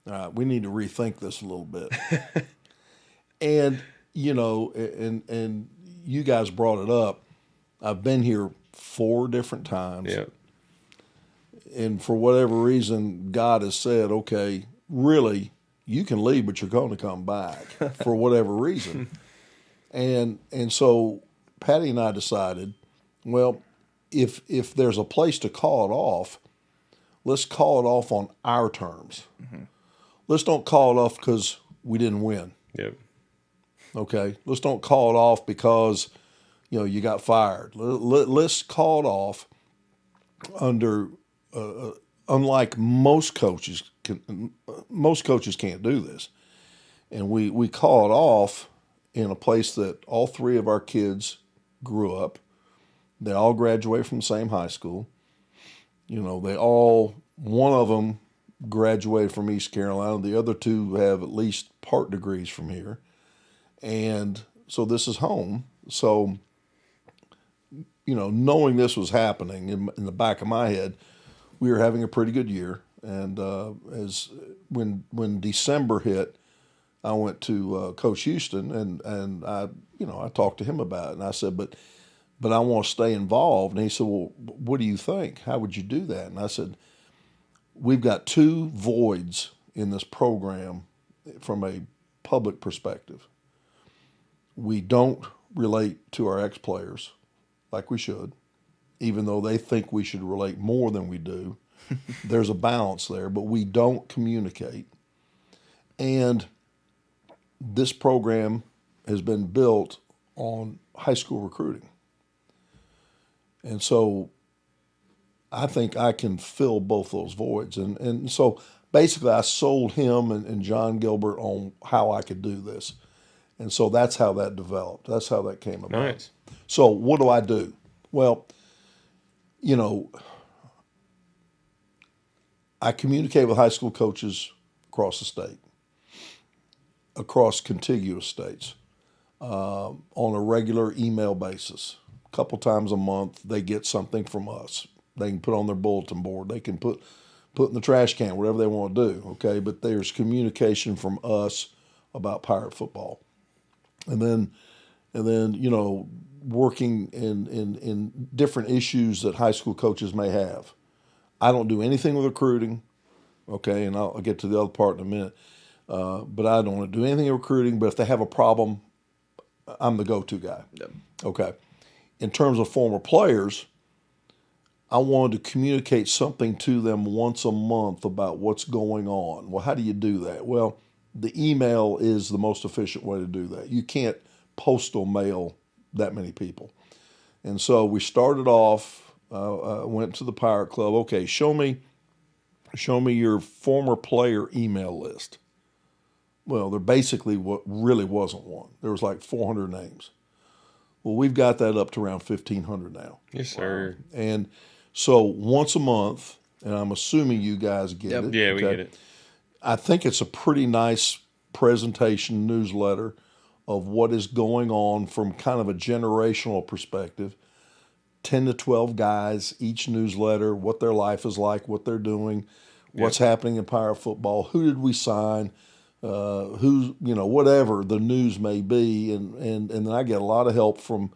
All right, we need to rethink this a little bit. And, and you guys brought it up. I've been here 4 different times. Yep. And for whatever reason, God has said, okay, really, you can leave, but you're going to come back for whatever reason. And so Patty and I decided, well, if there's a place to call it off, let's call it off on our terms. Mm-hmm. Let's don't call it off because we didn't win. Yep. Okay? Let's don't call it off because, you got fired. Let's call it off under, unlike most coaches can't do this. And we call it off in a place that all 3 of our kids grew up. They all graduated from the same high school. One of them graduated from East Carolina. The other 2 have at least part degrees from here. And so this is home. So, knowing this was happening in the back of my head, we were having a pretty good year. And when December hit, I went to Coach Houston and I talked to him about it. And I said, but I want to stay involved. And he said, well, what do you think? How would you do that? And I said, we've got 2 voids in this program from a public perspective. We don't relate to our ex-players like we should, even though they think we should relate more than we do. There's a balance there, but we don't communicate. And this program has been built on high school recruiting. And so I think I can fill both those voids. And so basically I sold him and John Gilbert on how I could do this. And so that's how that developed. That's how that came about. Nice. So what do I do? Well, I communicate with high school coaches across the state. across contiguous states on a regular email basis. A couple times a month, they get something from us. They can put on their bulletin board. They can put in the trash can, whatever they want to do, okay? But there's communication from us about Pirate football. And then working in different issues that high school coaches may have. I don't do anything with recruiting, okay? And I'll get to the other part in a minute. But I don't want to do anything in recruiting. But if they have a problem, I'm the go-to guy. Yep. Okay. In terms of former players, I wanted to communicate something to them once a month about what's going on. Well, how do you do that? Well, the email is the most efficient way to do that. You can't postal mail that many people. And so we started off, went to the Pirate Club. Okay, show me your former player email list. Well, there basically really wasn't one. There was like 400 names. Well, we've got that up to around 1,500 now. Yes, sir. And so once a month, and I'm assuming you guys get it. Yeah, we get it. I think it's a pretty nice presentation newsletter of what is going on from kind of a generational perspective. 10 to 12 guys, each newsletter, what their life is like, what they're doing, what's happening in Pirate football, who did we sign, who's, whatever the news may be. And then I get a lot of help from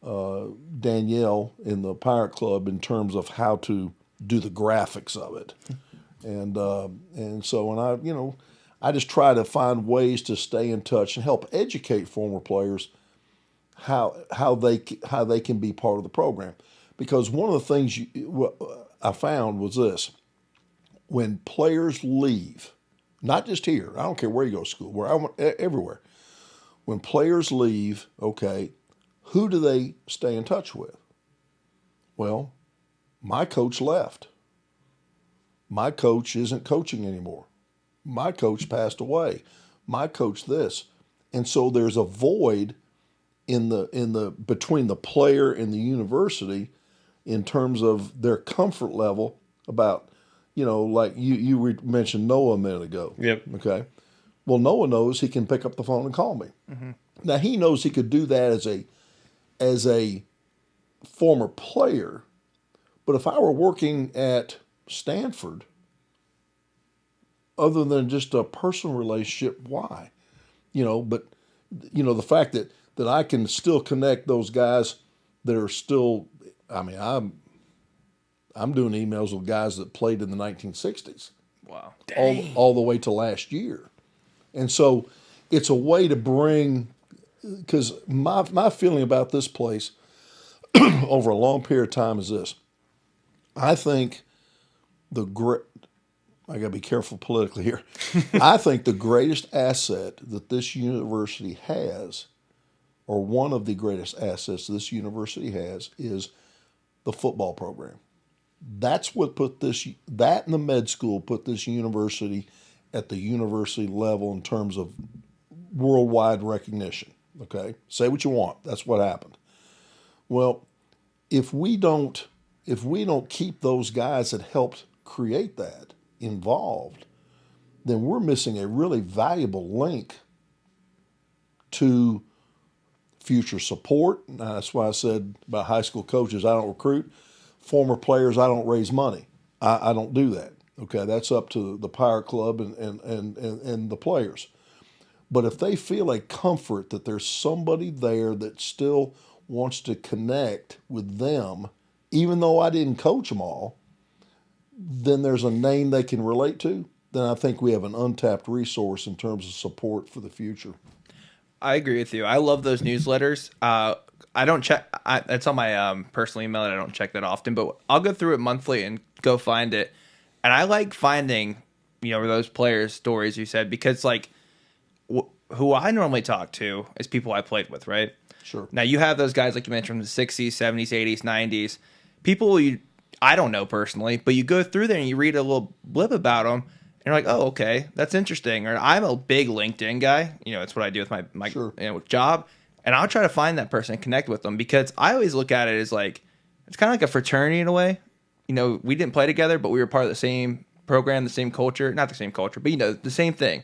Danielle in the Pirate Club in terms of how to do the graphics of it. And so I just try to find ways to stay in touch and help educate former players how they can be part of the program. Because one of the things I found was this: when players leave, not just here, I don't care where you go to school, everywhere. When players leave, okay, who do they stay in touch with? Well, my coach left. My coach isn't coaching anymore. My coach passed away. My coach this. And so there's a void in the between the player and the university in terms of their comfort level about, like you mentioned Noah a minute ago. Yep. Okay. Well, Noah knows he can pick up the phone and call me. Mm-hmm. Now he knows he could do that as a former player, but if I were working at Stanford, other than just a personal relationship, why? But the fact that I can still connect those guys that are still, I'm doing emails with guys that played in the 1960s. Wow. All the way to last year. And so it's a way to bring, because my feeling about this place over a long period of time is this. I think I got to be careful politically here. I think the greatest asset that this university has, or one of the greatest assets this university has, is the football program. That's what that and the med school put this university at the university level in terms of worldwide recognition. Okay? Say what you want. That's what happened. Well, if we don't keep those guys that helped create that involved, then we're missing a really valuable link to future support. Now, that's why I said about high school coaches, I don't recruit. Former players, I don't raise money. I don't do that. Okay, that's up to the Pirate Club and the players. But if they feel a comfort that there's somebody there that still wants to connect with them, even though I didn't coach them all, then there's a name they can relate to, then I think we have an untapped resource in terms of support for the future. I agree with you. I love those newsletters. I don't check. It's on my personal email, and I don't check that often, but I'll go through it monthly and go find it. And I like finding, those players' stories you said, because who I normally talk to is people I played with, right? Sure. Now you have those guys like you mentioned from the 60s, 70s, 80s, 90s. People I don't know personally, but you go through there and you read a little blip about them, and you're like, oh, okay, that's interesting. Or I'm a big LinkedIn guy. It's what I do with my sure. Job. And I'll try to find that person and connect with them, because I always look at it as it's kind of like a fraternity in a way. We didn't play together, but we were part of the same program, the same culture. Not the same culture, but, the same thing.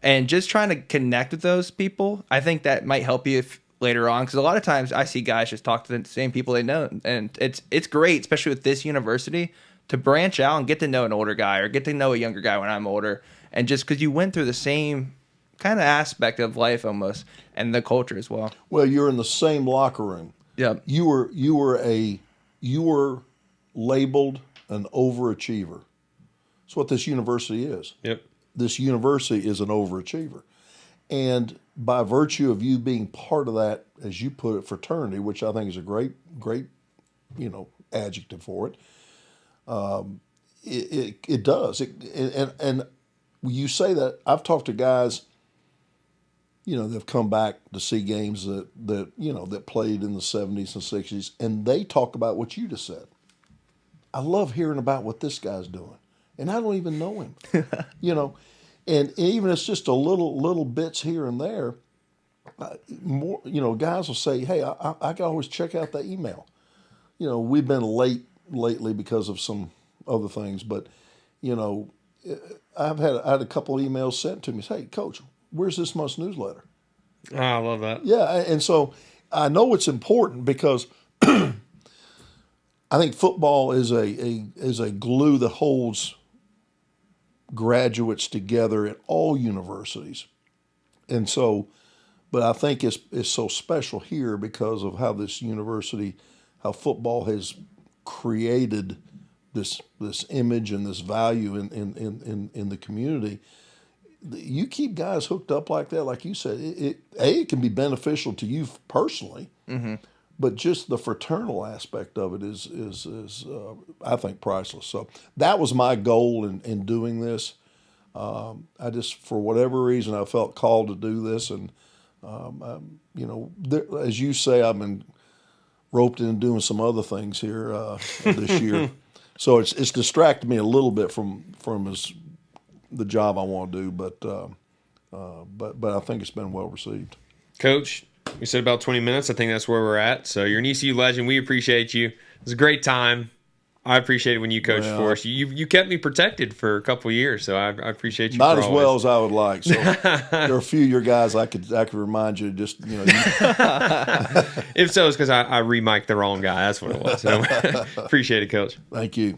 And just trying to connect with those people, I think that might help you later on. Because a lot of times I see guys just talk to the same people they know. And it's great, especially with this university, to branch out and get to know an older guy or get to know a younger guy when I'm older. And just because you went through the same kind of aspect of life almost, and the culture as well. Well, you're in the same locker room. Yep. You were labeled an overachiever. That's what this university is. Yep. This university is an overachiever. And by virtue of you being part of that, as you put it, fraternity, which I think is a great, adjective for it, it does. And you say that, I've talked to guys, they've come back to see games that played in the 70s and 60s, and they talk about what you just said. I love hearing about what this guy's doing, and I don't even know him, and even if it's just a little bits here and there, more, guys will say, hey, I can always check out that email. We've been late lately because of some other things, but, I had a couple of emails sent to me. Hey, Coach, where's this month's newsletter? Oh, I love that. Yeah, and so I know it's important because I think football is a glue that holds graduates together at all universities, and so, but I think it's so special here because of how this university, how football has created this image and this value in the community. You keep guys hooked up like that, like you said, it can be beneficial to you personally, but just the fraternal aspect of it is I think priceless. So that was my goal in doing this. I just, for whatever reason, I felt called to do this, and as you say, I've been roped into doing some other things here this year. So it's distracted me a little bit from the job I want to do, but I think it's been well received. Coach, we said about 20 minutes. I think that's where we're at. So you're an ECU legend. We appreciate you. It was a great time. I appreciate it when you coached for us. You kept me protected for a couple of years, so I appreciate you. Not as well as I would like. So there are a few of your guys I could remind you. Just If so, it's because I remiked the wrong guy. That's what it was. So appreciate it, Coach. Thank you.